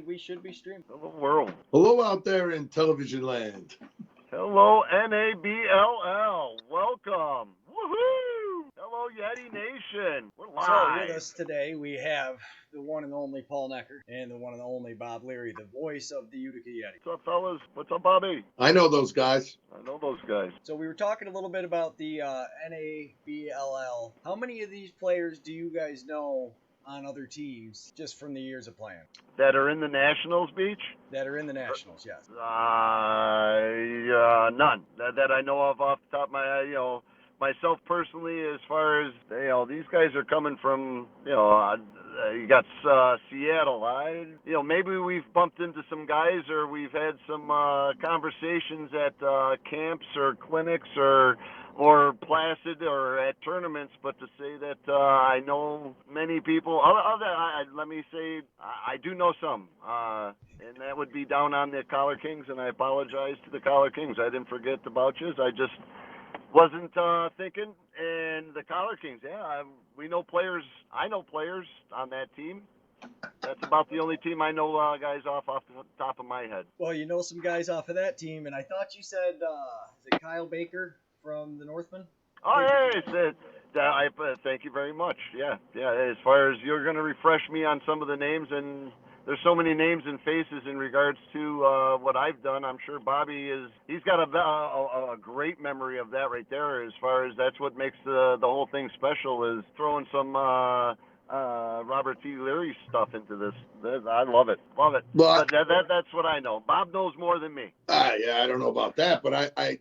and we should be streaming. Hello, world. Hello out there in television land. Hello, NABLL. Welcome. Woohoo! Hello, Yeti Nation. We're live. So with us today, we have the one and only Paul Noecker and the one and only Bob Leary, the voice of the Utica Yeti. What's up, fellas? What's up, Bobby? I know those guys. I know those guys. So we were talking a little bit about the NABLL. How many of these players do you guys know on other teams just from the years of playing? That are in the Nationals, Beach? That are in the Nationals, yes. None. That I know of off the top of my head, myself personally, as far as, these guys are coming from, you got Seattle. Maybe we've bumped into some guys or we've had some conversations at camps or clinics or Placid or at tournaments, but to say that I know many people, let me say I do know some, and that would be down on the Collar Kings, and I apologize to the Collar Kings. I didn't forget about you. I just wasn't thinking. And the Collar Kings, we know players. I know players on that team. That's about the only team I know guys off the top of my head. Well, you know some guys off of that team, and I thought you said, is it Kyle Baker from the Northman? Oh, yeah, thank you very much. Yeah. As far as you're going to refresh me on some of the names, and there's so many names and faces in regards to what I've done. I'm sure Bobby he's got a great memory of that right there. As far as that's what makes the whole thing special is throwing some Robert T. Leary stuff into this. I love it. Well, that's what I know. Bob knows more than me. Yeah, I don't know about that, but I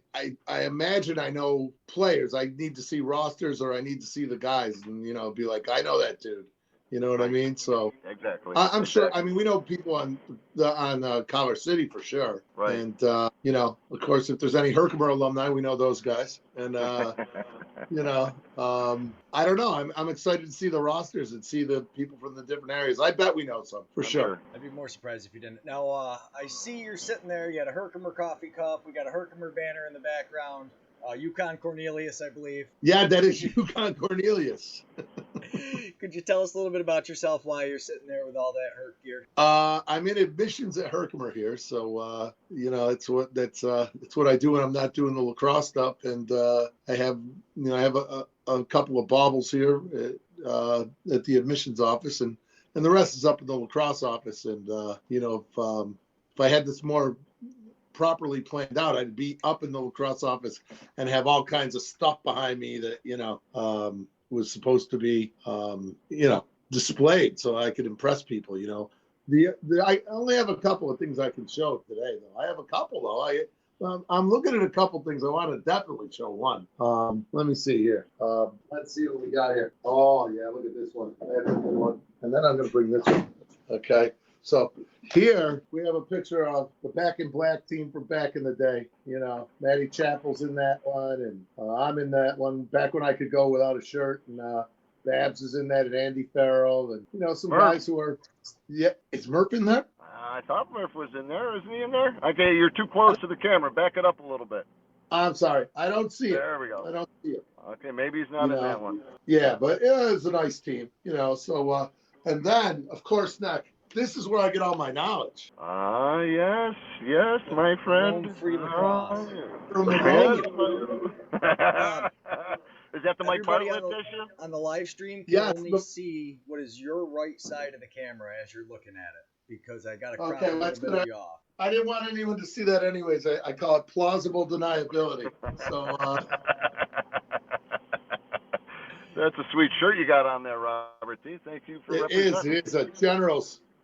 imagine I know players. I need to see rosters or I need to see the guys and, be like, I know that dude. You know what I mean? So exactly. I'm sure. I mean, we know people on Collar City for sure. Right. And of course, if there's any Herkimer alumni, we know those guys. And I don't know. I'm excited to see the rosters and see the people from the different areas. I bet we know some for sure. I'd be more surprised if you didn't. Now, I see you're sitting there. You got a Herkimer coffee cup. We got a Herkimer banner in the background. Yukon Cornelius, I believe. Yeah, that is Yukon Cornelius. Could you tell us a little bit about yourself, why you're sitting there with all that Herc gear? I'm in admissions at Herkimer here, so it's what I do when I'm not doing the lacrosse stuff, and I have a couple of baubles here at the admissions office, and the rest is up in the lacrosse office, and if I had this more properly planned out, I'd be up in the lacrosse office and have all kinds of stuff behind me that was supposed to be displayed so I could impress people. I only have a couple of things I can show today, though. I have a couple, though. I'm looking at a couple things. I want to definitely show one. Let me see here. Let's see what we got here. Oh yeah, look at this one. That's a good one. And then I'm going to bring this one. Okay. So here we have a picture of the Back in Black team from back in the day. Matty Chappell's in that one, and I'm in that one back when I could go without a shirt. And Babs is in that, and Andy Farrell, and some guys who are. Yeah, is Murph in there? I thought Murph was in there. Isn't he in there? Okay, you're too close to the camera. Back it up a little bit. I'm sorry, I don't see it. There we go. I don't see it. Okay, maybe he's not in that one. Yeah, but it's a nice team. So and then of course next. This is where I get all my knowledge. Yes, my friend. Free lacrosse. Is that the Mike Bartlett issue? On the live stream, you only see what is your right side of the camera as you're looking at it, because I got to crop a little bit of you off. I didn't want anyone to see that anyways. I call it plausible deniability. So. That's a sweet shirt you got on there, Robert T. Thank you for representing. It is a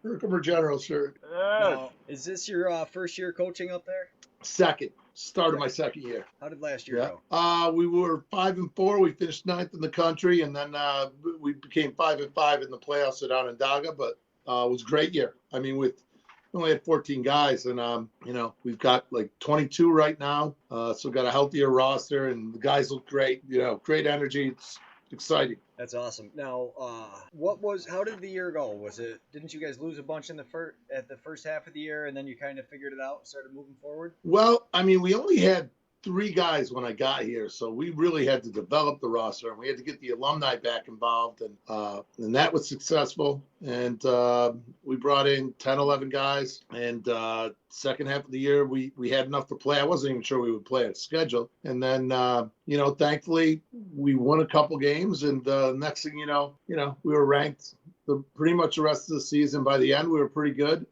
Herkimer General shirt. Yes. Now, is this your first year coaching up there? Second. Started my second year. How did last year go? We were 5-4. We finished 9th in the country, and then we became 5-5 in the playoffs at Onondaga. But it was a great year. I mean, we only had 14 guys, and we've got like 22 right now. So got a healthier roster, and the guys look great. Great energy. It's exciting. That's awesome. Now, how did the year go? Didn't you guys lose a bunch at the first half of the year, and then you kind of figured it out and started moving forward? Well, I mean, we only had 3 guys when I got here, so we really had to develop the roster, and we had to get the alumni back involved, and that was successful. And we brought in 10, 11 guys, and second half of the year we had enough to play. I wasn't even sure we would play a schedule, and then thankfully we won a couple games, and next thing you know, we were ranked pretty much the rest of the season. By the end, we were pretty good,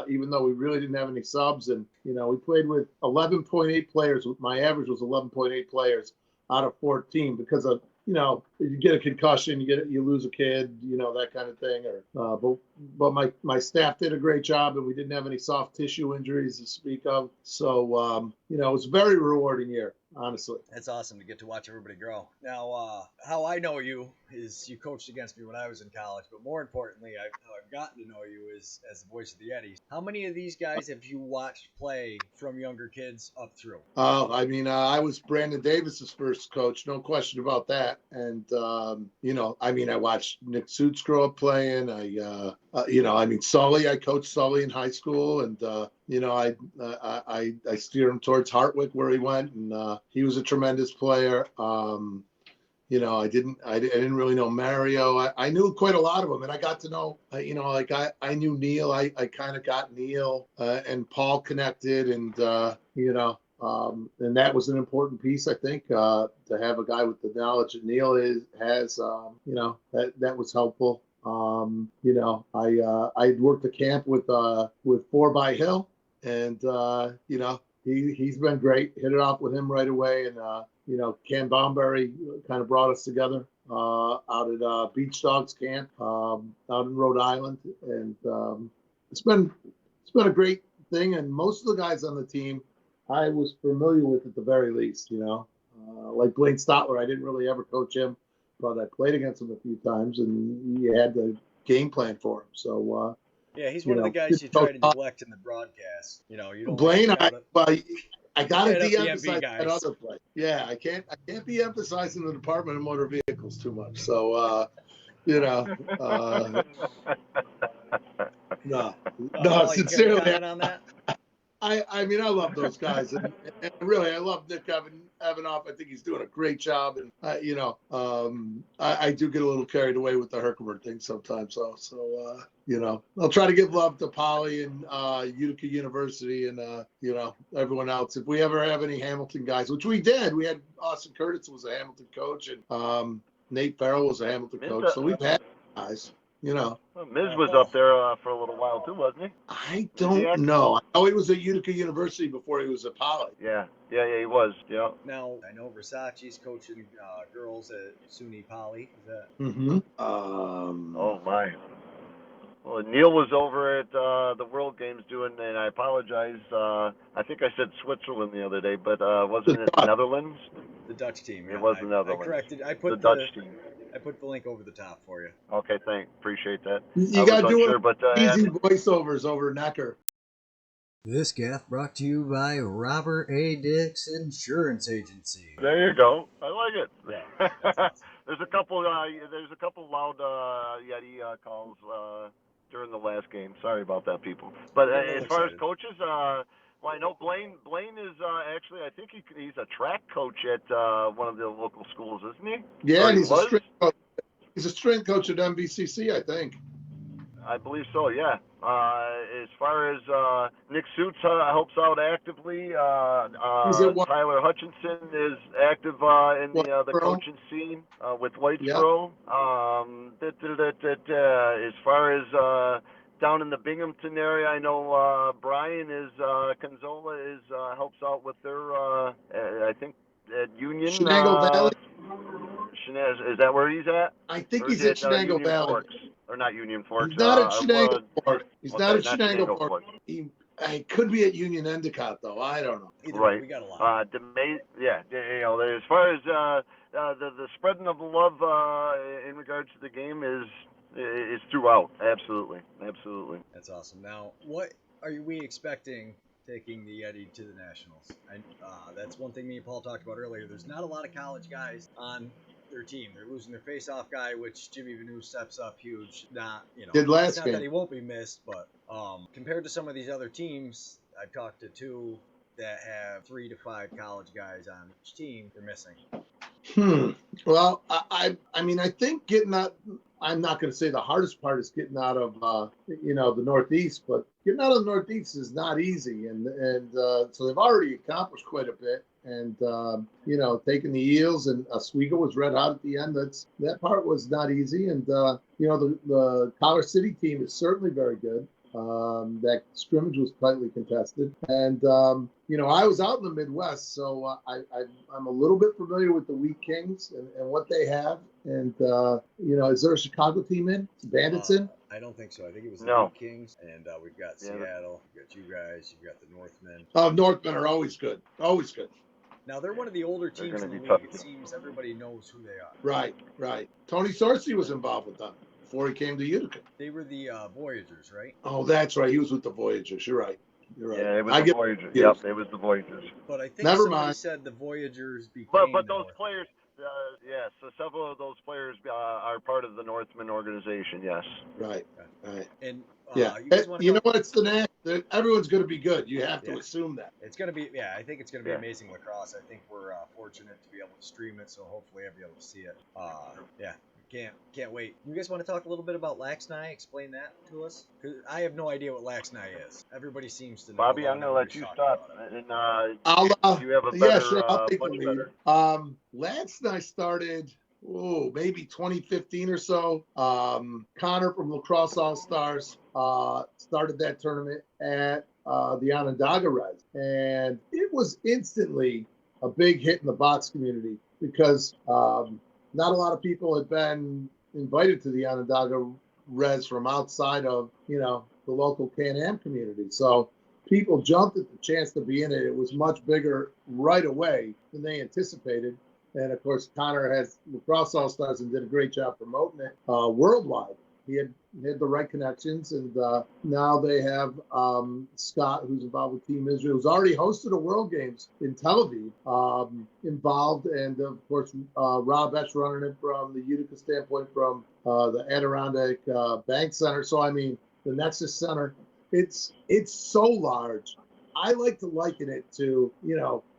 even though we really didn't have any subs. And, we played with 11.8 players. My average was 11.8 players out of 14 because of, you get a concussion, you lose a kid, that kind of thing. But my staff did a great job, and we didn't have any soft tissue injuries to speak of. So, it was a very rewarding year, honestly. That's awesome to get to watch everybody grow. Now, how I know you is you coached against me when I was in college, but more importantly, how I've gotten to know you is as the voice of the Yetis. How many of these guys have you watched play from younger kids up through? I was Brandon Davis's first coach, no question about that. And, I watched Nick Suits grow up playing. Sully, I coached Sully in high school, and, I steered him towards Hartwick where he went, and he was a tremendous player. I didn't really know Mario. I knew quite a lot of them, and I got to know, I knew Neil. I kind of got Neil and Paul connected, and and that was an important piece, I think, to have a guy with the knowledge that Neil has. That was helpful. I worked a camp with 4 by Hill, and he's been great. Hit it off with him right away, and Cam Bomberry kind of brought us together out at Beach Dogs Camp out in Rhode Island, and it's been a great thing. And most of the guys on the team I was familiar with at the very least. Like Blaine Stotler, I didn't really ever coach him, but I played against him a few times, and you had the game plan for him. So yeah, he's one of the guys you try to neglect in the broadcast. You don't. Blaine, I gotta de-emphasize that other play. Yeah, I can't be emphasizing the Department of Motor Vehicles too much. So no, sincerely. On that? I love those guys, and really, I love Nick Evanoff. I think he's doing a great job, and I do get a little carried away with the Herkimer thing sometimes. So I'll try to give love to Polly and Utica University and everyone else. If we ever have any Hamilton guys, which we did, we had Austin Curtis was a Hamilton coach, and Nate Farrell was a Hamilton coach. So we've had guys. Miz was up there for a little while too, wasn't he? I don't know. I know he was at Utica University before he was at Poly. Yeah, he was. Yeah. Now I know Versace's coaching girls at SUNY Poly. Is that? Mm-hmm. Oh my. Well, Neil was over at the World Games doing, and I apologize. I think I said Switzerland the other day, but wasn't it Netherlands? The Dutch team. Yeah. It was the Netherlands. I corrected. I put the Dutch team. I put the link over the top for you. Okay, appreciate that. You got to do easy voiceovers over Noecker. This gaff brought to you by Robert A. Dick's Insurance Agency. There you go. I like it. Yeah, There's a couple loud Yeti calls during the last game. Sorry about that, people. But as far as coaches, well, I know Blaine is actually, I think he's a track coach at one of the local schools, isn't he? Yeah, and he's a strength coach at MVCC, I think. I believe so, yeah. As far as Nick Suits helps out actively, Tyler Hutchinson is active in the coaching scene with Whitesboro. Yep. As far as down in the Binghamton area, I know Brian Conzola helps out with their I think at Union. Shenango Valley. Is that where he's at? I think he's at Shenango Valley. Forks? Or not Union Forks. He's not at Shenango Forks. He's not at Shenango Forks. He could be at Union Endicott, though. I don't know. Either way, we got a lot. As far as the spreading of the love in regards to the game is throughout. Absolutely. That's awesome. Now, what are we expecting taking the Yeti to the Nationals? That's one thing me and Paul talked about earlier. There's not a lot of college guys on their team. They're losing their face-off guy, which Jimmy Vanu steps up huge. Did last game. That he won't be missed, but compared to some of these other teams, I've talked to 2 that have 3 to 5 college guys on each team you're missing? Well, I mean, I think getting out. I'm not going to say the hardest part is getting out of the Northeast, but getting out of the Northeast is not easy, and so they've already accomplished quite a bit. And taking the Eels, and Oswego was red hot at the end. That part was not easy, and the Collar City team is certainly very good. That scrimmage was tightly contested, and I was out in the Midwest, so I'm a little bit familiar with the Wheat Kings and what they have. And is there a Chicago team in? Bandits in? I don't think so. I think it was the No. Wheat Kings, and we've got Yeah. Seattle, we've got you guys, you've got the Northmen. Northmen are always good, always good. Now they're one of the older They're teams in gonna the be tough. league. It seems everybody knows who they are. Right. Tony Sorcy was involved with them before he came to Utica. They were the Voyagers, right? Oh, that's right. He was with the Voyagers. You're right. Yeah, it was the Voyagers. Yes. Yep, it was the Voyagers. But I think Never somebody mind. said the Voyagers became. But those players, so several of those players are part of the Northman organization. Yes. Right. And Yeah. you know what? It's everyone's going to be good. You have to assume that. It's going to be, I think it's going to be Yeah. amazing lacrosse. I think we're fortunate to be able to stream it, so hopefully I'll be able to see it. Can't wait. You guys want to talk a little bit about Laxnai? Explain that to us? 'Cause I have no idea what Laxnai is. Everybody seems to know. Bobby, I'm going to let you start. And you have a better, yeah, sure. I'll take the much lead. better. Laxnai started, maybe 2015 or so. Connor from Lacrosse All Stars started that tournament at the Onondaga Res, and it was instantly a big hit in the box community because not a lot of people had been invited to the Onondaga Res from outside of the local Can-Am community. So people jumped at the chance to be in it. It was much bigger right away than they anticipated. And of course, Connor has Lacrosse All Stars and did a great job promoting it worldwide. He had the right connections, and now they have Scott, who's involved with Team Israel, who's already hosted a World Games in Tel Aviv, involved, and of course Rob Esch running it from the Utica standpoint, from the Adirondack Bank Center. So I mean, the Nexus Center, it's so large. I like to liken it to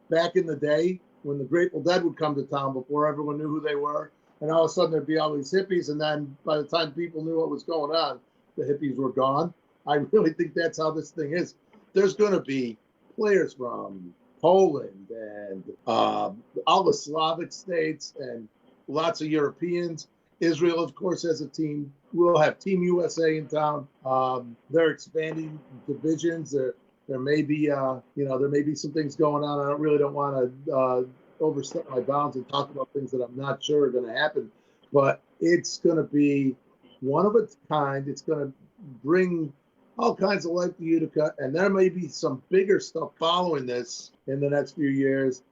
back in the day when the Grateful Dead would come to town before everyone knew who they were. And all of a sudden there'd be all these hippies. And then by the time people knew what was going on, the hippies were gone. I really think that's how this thing is. There's going to be players from Poland and all the Slavic states and lots of Europeans. Israel, of course, has a team. We'll have Team USA in town. They're expanding divisions. There may be, there may be some things going on. I really don't want to overstep my bounds and talk about things that I'm not sure are going to happen. But it's going to be one of its kind. It's going to bring all kinds of life to Utica, and there may be some bigger stuff following this in the next few years.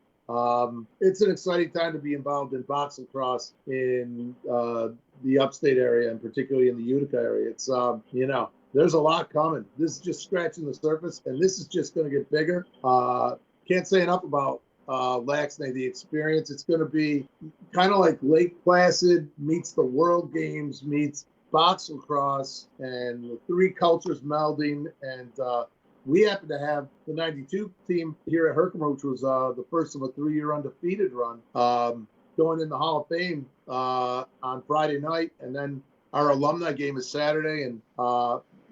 It's an exciting time to be involved in box lacrosse in the upstate area, and particularly in the Utica area. It's there's a lot coming. This is just scratching the surface, and this is just going to get bigger. Can't say enough about Laxnai, the experience. It's going to be kind of like Lake Placid meets the World Games meets box lacrosse, and the three cultures melding. And we happen to have the 92 team here at Herkimer, which was the first of a 3-year undefeated run, going in the Hall of Fame on Friday night. And then our alumni game is Saturday. And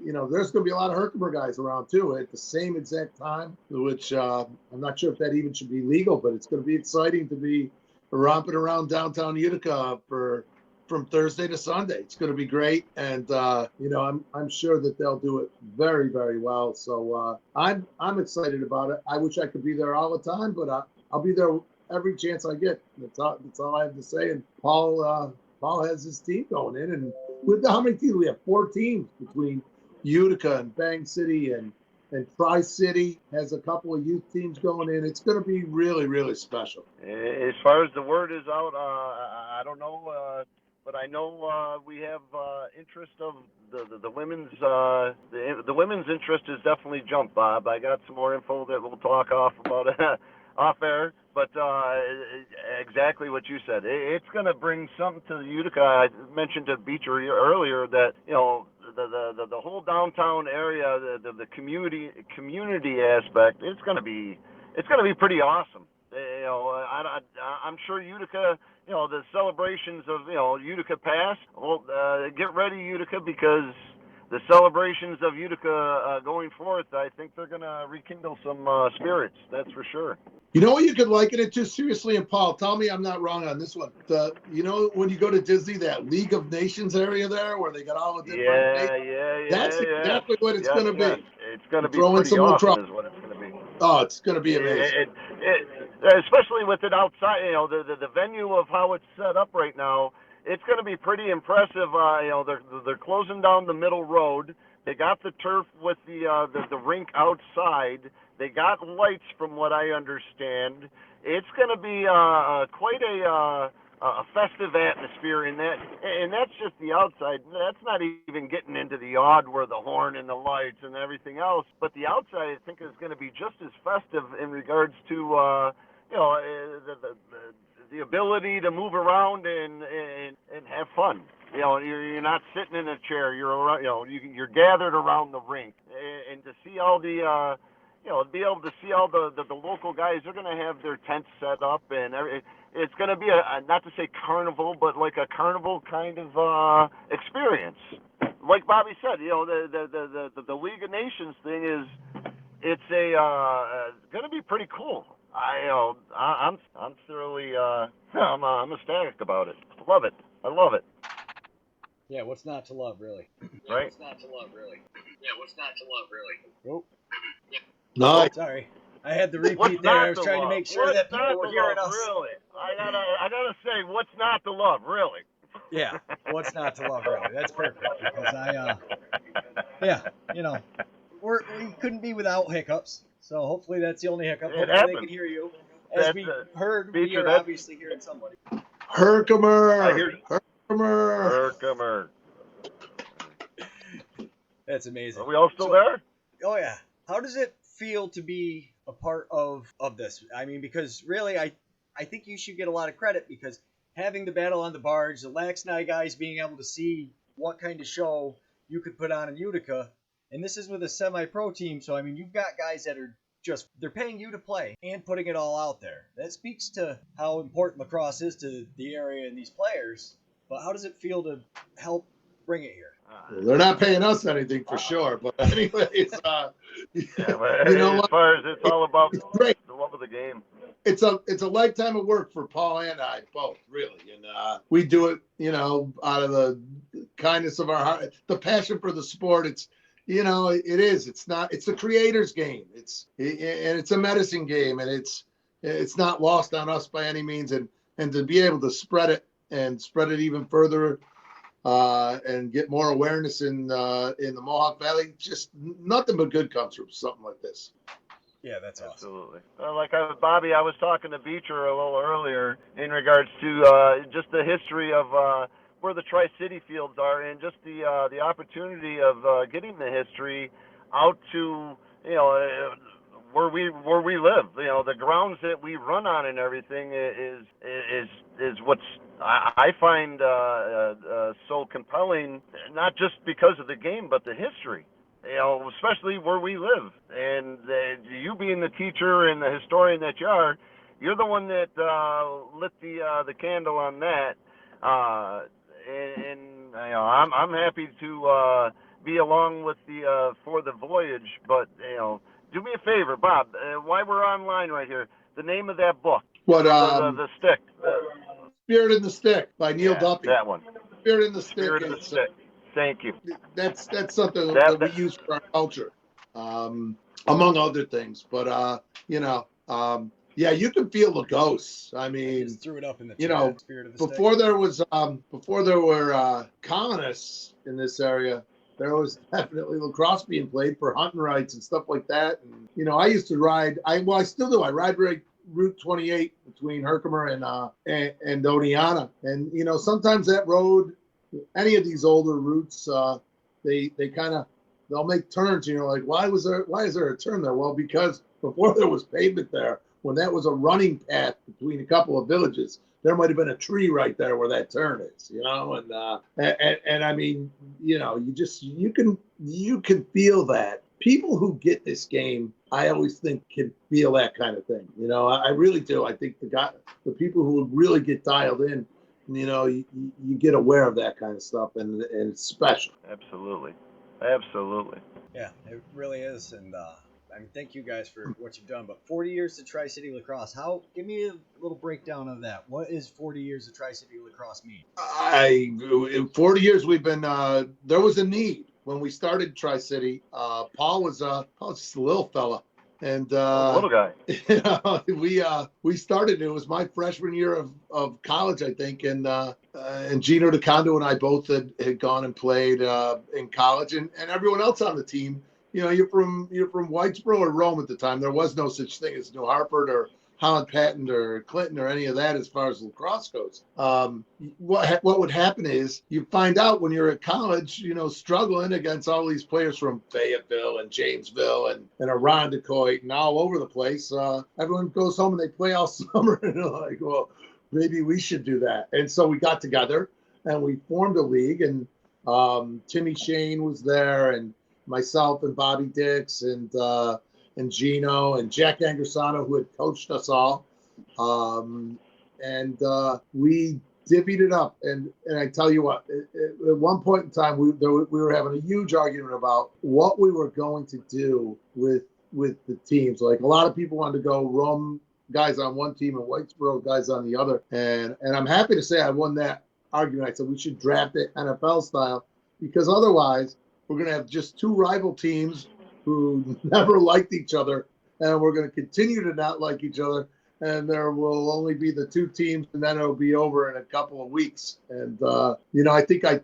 there's going to be a lot of Herkimer guys around too at the same exact time, which I'm not sure if that even should be legal, but it's going to be exciting to be romping around downtown Utica from Thursday to Sunday. It's going to be great, and I'm sure that they'll do it very, very well. So I'm excited about it. I wish I could be there all the time, but I'll be there every chance I get. That's all I have to say. And Paul has his team going in, and how many teams? We have 4 teams between Utica and Bang City and Tri-City has a couple of youth teams going in. It's going to be really, really special. As far as the word is out, I don't know, but I know we have interest of the women's. The women's interest has definitely jumped, Bob. I got some more info that we'll talk off off air. But exactly what you said. It's going to bring something to Utica. I mentioned to Beecher earlier that the whole downtown area, the community aspect, it's going to be it's going to be pretty awesome. I'm sure Utica, the celebrations of, Utica past. Well, get ready, Utica, because the celebrations of Utica going forth, I think they're going to rekindle some spirits. That's for sure. You know what you could liken it to, seriously, and Paul, tell me I'm not wrong on this one. When you go to Disney, that League of Nations area there where they got all the different nations? That's exactly what it's going to be. It's going to be Throw in pretty some awesome is what it's going to be. Oh, it's going to be amazing. Especially with it outside, the venue of how it's set up right now, it's going to be pretty impressive. They're closing down the middle road. They got the turf with the rink outside. They got lights, from what I understand. It's going to be quite a festive atmosphere in that, and that's just the outside. That's not even getting into the odd where the horn and the lights and everything else. But the outside, I think, is going to be just as festive in regards to the ability to move around and have fun. You're not sitting in a chair. You're around, you're gathered around the rink, and to see all the be able to see all the local guys. They're going to have their tents set up, and it's going to be not to say carnival, but like a carnival kind of experience. Like Bobby said, the League of Nations thing it's going to be pretty cool. I'm thoroughly I'm ecstatic about it. Love it. I love it. Yeah, what's not to love, really? Right? What's not to love, really? Yeah, what's not to love, really? Oh. Yeah. No. Sorry. I had the repeat there. I was trying to make sure that people were hearing us. Really? I gotta say, what's not to love, really? Yeah, what's not to love, really? That's perfect, because we couldn't be without hiccups. So hopefully that's the only hiccup. It Hopefully happened. they can hear you. As we heard, we are obviously hearing somebody. Herkimer. That's amazing. Are we all still there? Oh yeah. How does it feel to be a part of this? I mean, because really, I think you should get a lot of credit, because having the battle on the barge, the Laxnai guys being able to see what kind of show you could put on in Utica, and this is with a semi-pro team, so I mean, you've got guys that are they're paying you to play and putting it all out there. That speaks to how important lacrosse is to the area and these players. But how does it feel to help bring it here? Well, they're not paying us anything for sure, but anyways, as far as it's all about the love of the game. It's a lifetime of work for Paul and I both, really, and we do it, out of the kindness of our heart, the passion for the sport. It's the creator's game. It's a medicine game, and it's not lost on us by any means. And to be able to spread it even further, and get more awareness in the Mohawk Valley, just nothing but good comes from something like this. Yeah, that's awesome. Absolutely. Bobby, I was talking to Beecher a little earlier in regards to just the history of where the Tri-City fields are, and just the opportunity of getting the history out to where we live. The grounds that we run on and everything is what's I find so compelling, not just because of the game, but the history. Especially where we live. And you being the teacher and the historian that you are, you're the one that lit the candle on that. I'm happy to be along with the for the voyage. But do me a favor, Bob. While we're online right here, the name of that book. What? The stick. Spirit in the Stick by Neil Duffy. That one. Spirit in the Stick. Spirit in the Stick. Thank you. That's something that we use for our culture, among other things. But you can feel the ghosts. I mean, just threw it up in the chat, Spirit of the before Stick. before there were colonists in this area, there was definitely lacrosse being played for hunting rights and stuff like that. And I used to ride. I still do. I ride Route 28 between Herkimer and Oneonta, and sometimes that road, any of these older routes, they'll make turns. Like, why is there a turn there? Well, because before there was pavement there, when that was a running path between a couple of villages, there might have been a tree right there where that turn is. And I mean, you can feel that people who get this game I always think can feel that kind of thing. You know, I really do. I think the people who would really get dialed in, you know, you get aware of that kind of stuff, and it's special. Absolutely. Absolutely. Yeah, it really is. And I mean, thank you guys for what you've done. But 40 years to Tri-City Lacrosse. Give me a little breakdown of that. What is 40 years of Tri-City Lacrosse mean? In 40 years we've been. There was a need when we started Tri-City. Paul was just a little fella, and Little guy. you know, we started. It was my freshman year of college, I think, and Gino DeCondo and I both had gone and played in college, and everyone else on the team. You know, you're from Whitesboro or Rome at the time. There was no such thing as New Hartford or Holland Patton or Clinton or any of that as far as lacrosse goes. What would happen is you find out when you're at college, you know, struggling against all these players from Fayetteville and Jamesville and Irondequoit and all over the place. Everyone goes home and they play all summer, and they're like, well, maybe we should do that. And so we got together and we formed a league, and Timmy Shane was there, and myself and Bobby Dix and Gino and Jack Angersano, who had coached us all. We divvied it up. And I tell you what, at one point in time, we were having a huge argument about what we were going to do with the teams. Like, a lot of people wanted to go Rome guys on one team and Whitesboro guys on the other. And I'm happy to say I won that argument. I said we should draft it NFL style, because otherwise we're going to have just two rival teams who never liked each other, and we're going to continue to not like each other, and there will only be the two teams, and then it'll be over in a couple of weeks. And you know, I think I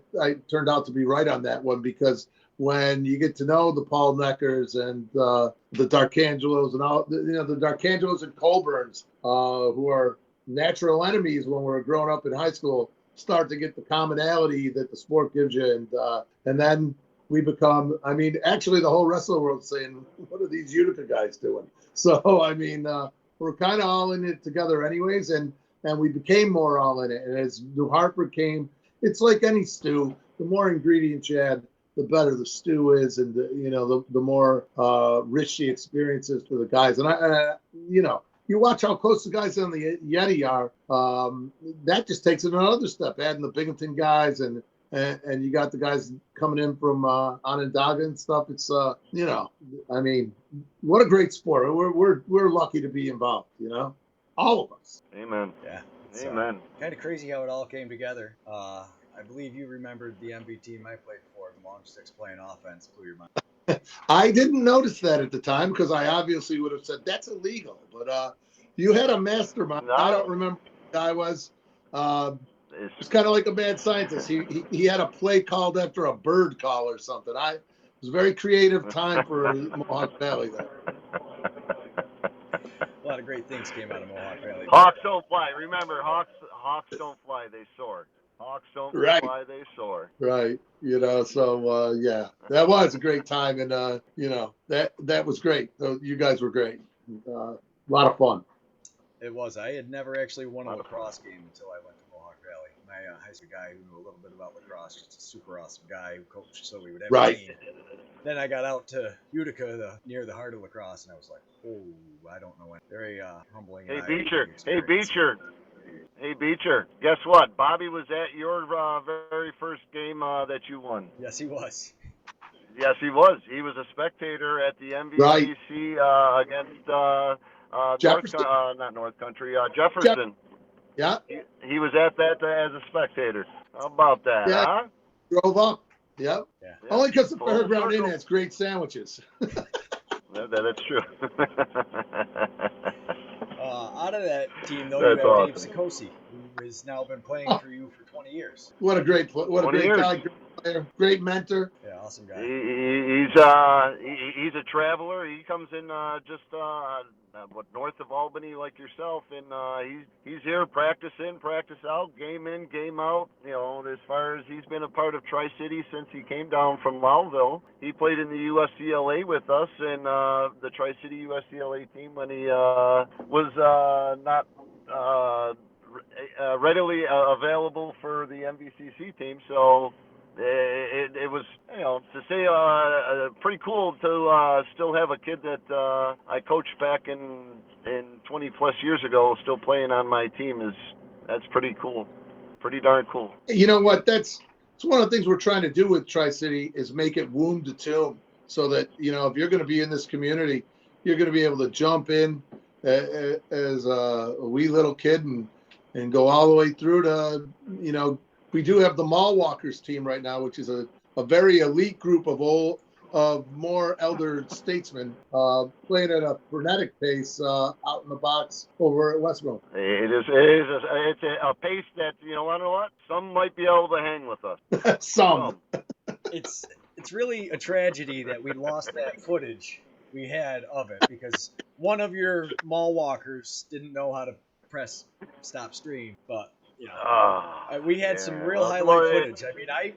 turned out to be right on that one, because when you get to know the Paul Neckers and the Darkangelos and all, you know, the Darkangelos and Colburns, who are natural enemies when we were growing up in high school, start to get the commonality that the sport gives you, and then we become, I mean, actually the whole rest of the world's saying, what are these Utica guys doing? So, I mean, we're kind of all in it together anyways, and we became more all in it. And as New Hartford came, it's like any stew. The more ingredients you add, the better the stew is, and the more rich the experience is for the guys. And you know, you watch how close the guys on the Yeti are. That just takes it another step, adding the Binghamton guys, and you got the guys coming in from Onondaga and stuff. It's you know, I mean, what a great sport. We're lucky to be involved. You know, all of us. Amen. Yeah. Amen. Kind of crazy how it all came together. I believe you remembered the MB team I played for, the long sticks playing offense, blew your mind. I didn't notice that at the time, because I obviously would have said that's illegal. But you had a mastermind. No. I don't remember who the guy was. It's kind of like a mad scientist. He had a play called after a bird call or something. It was a very creative time for Mohawk Valley there. A lot of great things came out of Mohawk Valley. Hawks don't fly. Remember, Hawks don't fly, they soar. Hawks don't fly, they soar. Right. You know, so yeah, that was a great time, and you know, that was great. You guys were great. A lot of fun. It was. I had never actually won a lacrosse game until I went to Mohawk Valley. My high school guy who knew a little bit about lacrosse, just a super awesome guy who coached, so we would have a team. Then I got out to Utica, near the heart of lacrosse, and I was like, oh, I don't know when. Very humbling. Hey, Beecher, guess what? Bobby was at your very first game that you won. Yes, he was. Yes, he was. He was a spectator at the MVCC against Jefferson. Jefferson. Yeah. He was at that as a spectator. How about that, huh? Drove up. Yep. Yeah. Only because the Fairground Inn has great sandwiches. That's true. Out of that team, though, you have Dave Sikosi, who has now been playing for you for 20 years. What a great guy, great player, great mentor. Yeah, awesome guy. He's a traveler. He comes in just north of Albany, like yourself, and he's here practice in, practice out, game in, game out. You know, as far as he's been a part of Tri-City since he came down from Lowellville. He played in the USCLA with us, and the Tri-City USCLA team when he was not readily available for the MVCC team. So it was, to say pretty cool to still have a kid that I coached back in 20 plus years ago still playing on my team. That's pretty cool, pretty darn cool. You know what? It's one of the things we're trying to do with Tri-City is make it womb to tomb, so that if you're going to be in this community, you're going to be able to jump in as a wee little kid and go all the way through to we do have the Mall Walkers team right now, which is a very elite group of more elder statesmen playing at a frenetic pace out in the box over at Westbrook. It's a pace that, you know what? Some might be able to hang with us. Some. It's really a tragedy that we lost that footage we had of it because one of your Mall Walkers didn't know how to press stop stream, but we had some real highlight footage. I mean, I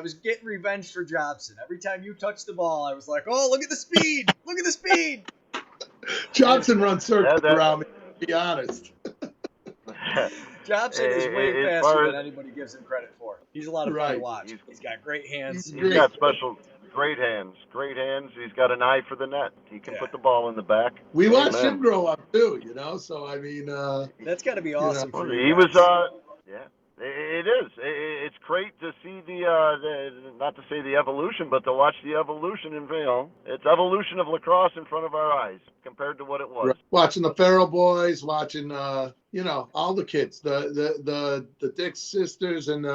was getting revenge for Jobson. Every time you touched the ball, I was like, "Oh, look at the speed! Look at the speed!" Jobson runs circles around me. To be honest, Jobson is way faster than anybody gives him credit for. He's a lot of fun to watch. He's got great hands. He's got great hands. He's got an eye for the net. He can put the ball in the back. We watched him grow up too, so I mean, that's got to be awesome for you. He was, it is. It's great to see the not to say the evolution, but to watch the evolution in, it's evolution of lacrosse in front of our eyes compared to what it was. Right. Watching the Farrell boys, watching, all the kids, the Dick sisters and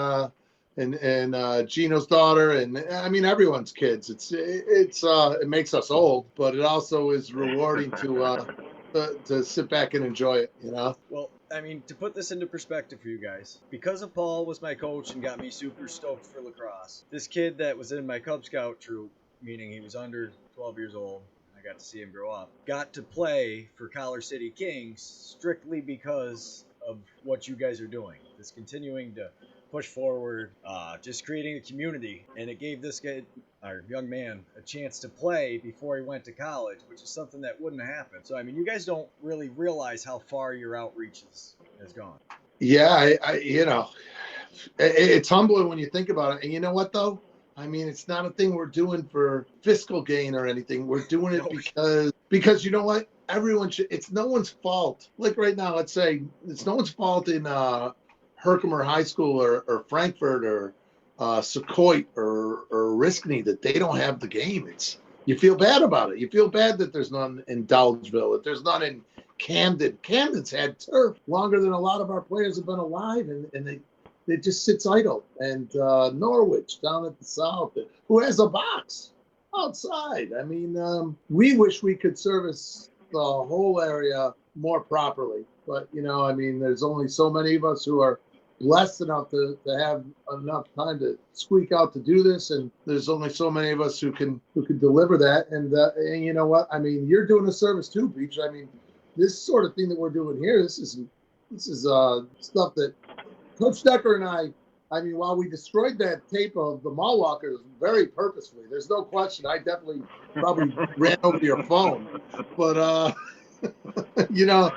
Gino's daughter, and I mean everyone's kids. It makes us old, but it also is rewarding to sit back and enjoy it. Well, I mean, to put this into perspective for you guys, because of Paul was my coach and got me super stoked for lacrosse, this kid that was in my Cub Scout troop, meaning he was under 12 years old, I got to see him grow up, got to play for Collar City Kings strictly because of what you guys are doing. This continuing to push forward, just creating a community, and it gave this kid, our young man, a chance to play before he went to college, which is something that wouldn't happen. So I mean, you guys don't really realize how far your outreach has gone. Yeah, it's humbling when you think about it. And you know what though? I mean, it's not a thing we're doing for fiscal gain or anything. We're doing it because you know what? Everyone should. It's no one's fault. Like right now, let's say it's no one's fault in Herkimer High School or Frankfurt or Secoit or Riskney that they don't have the game. You feel bad about it. You feel bad that there's none in Dowdesville, that there's none in Camden. Camden's had turf longer than a lot of our players have been alive, and it just sits idle. And Norwich down at the south, who has a box outside. I mean, we wish we could service the whole area more properly. But, I mean, there's only so many of us who are blessed enough to have enough time to squeak out to do this, and there's only so many of us who can deliver that. And you know what? I mean, you're doing a service too, Beach. I mean, this sort of thing that we're doing here, this is stuff that Coach Decker and I mean, while we destroyed that tape of the Mall Walkers very purposefully, there's no question. I definitely probably ran over your phone, but I mean,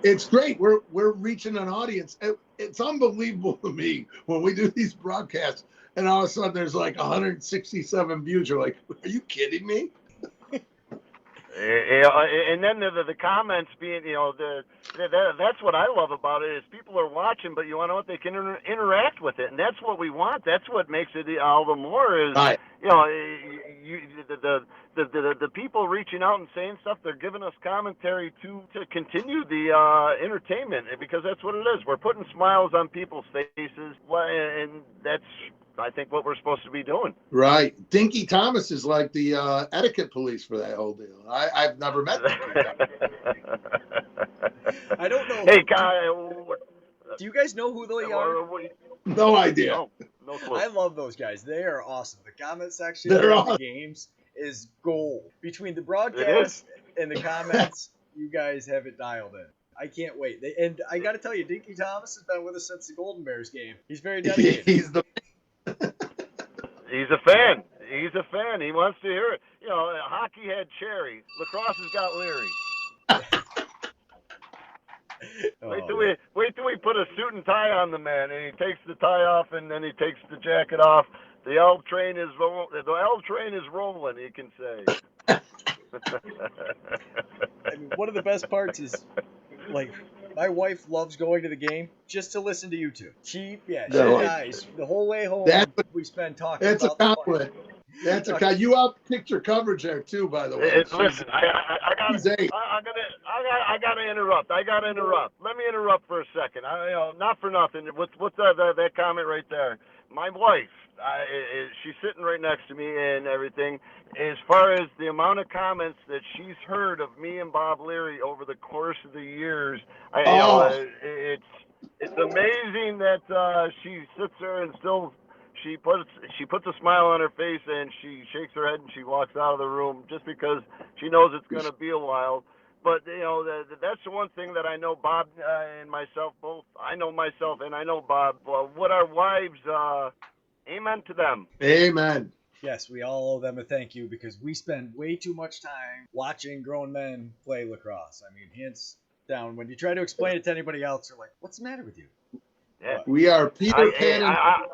it's great. We're reaching an audience. It's unbelievable to me when we do these broadcasts, and all of a sudden there's like 167 views. You're like, are you kidding me? And then the comments being, that's what I love about it is people are watching, but you want to know what, they can interact with it, and that's what we want. That's what makes it all the more is, right. The people reaching out and saying stuff, they're giving us commentary to continue the entertainment, because that's what it is. We're putting smiles on people's faces, and that's, I think, what we're supposed to be doing. Right. Dinky Thomas is like the etiquette police for that whole deal. I've never met Dinky. I don't know. Hey, Kai, do you guys know who they are? No idea. No clue. I love those guys. They are awesome. The comment section of the games is gold. Between the broadcast and the comments, you guys have it dialed in. I can't wait. And I got to tell you, Dinky Thomas has been with us since the Golden Bears game. He's very dedicated. He's a fan. He's a fan. He wants to hear it. Hockey had Cherry. Lacrosse has got Leary. Wait till we put a suit and tie on the man, and he takes the tie off, and then he takes the jacket off. The L train is rolling. You can say. I mean, one of the best parts is, like, my wife loves going to the game just to listen to you two. She dies the whole way home. We spend talking That's about a compliment. That's a compliment. You out picture coverage there too, by the way. Listen, I gotta interrupt. Let me interrupt for a second. Not for nothing. What's that comment right there? My wife, she's sitting right next to me and everything. As far as the amount of comments that she's heard of me and Bob Leary over the course of the years, it's amazing that she sits there and still she puts a smile on her face and she shakes her head and she walks out of the room just because she knows it's going to be a while. But that's the one thing that I know Bob and myself both. I know myself and I know Bob. What our wives, amen to them. Amen. Yes, we all owe them a thank you because we spend way too much time watching grown men play lacrosse. I mean, hands down. When you try to explain it to anybody else, they're like, "What's the matter with you?" Yeah. We are Peter Pan. I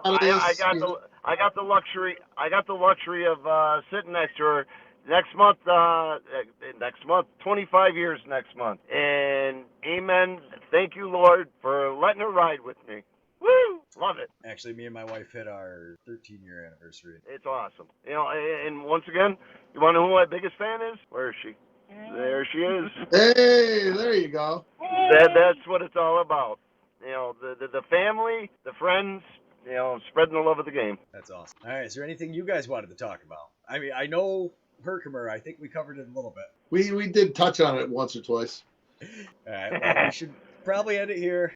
got the luxury of sitting next to her next month. 25 years next month. And amen. Thank you, Lord, for letting her ride with me. Woo! Love it. Actually, me and my wife hit our 13-year anniversary. It's awesome. And once again, you want to know who my biggest fan is? Where is she? There she is. Hey, there you go. That's what it's all about. The family, the friends, spreading the love of the game. That's awesome. All right, is there anything you guys wanted to talk about? I mean, I know Herkimer. I think we covered it a little bit. We did touch on it once or twice. All right, well, we should probably end it here.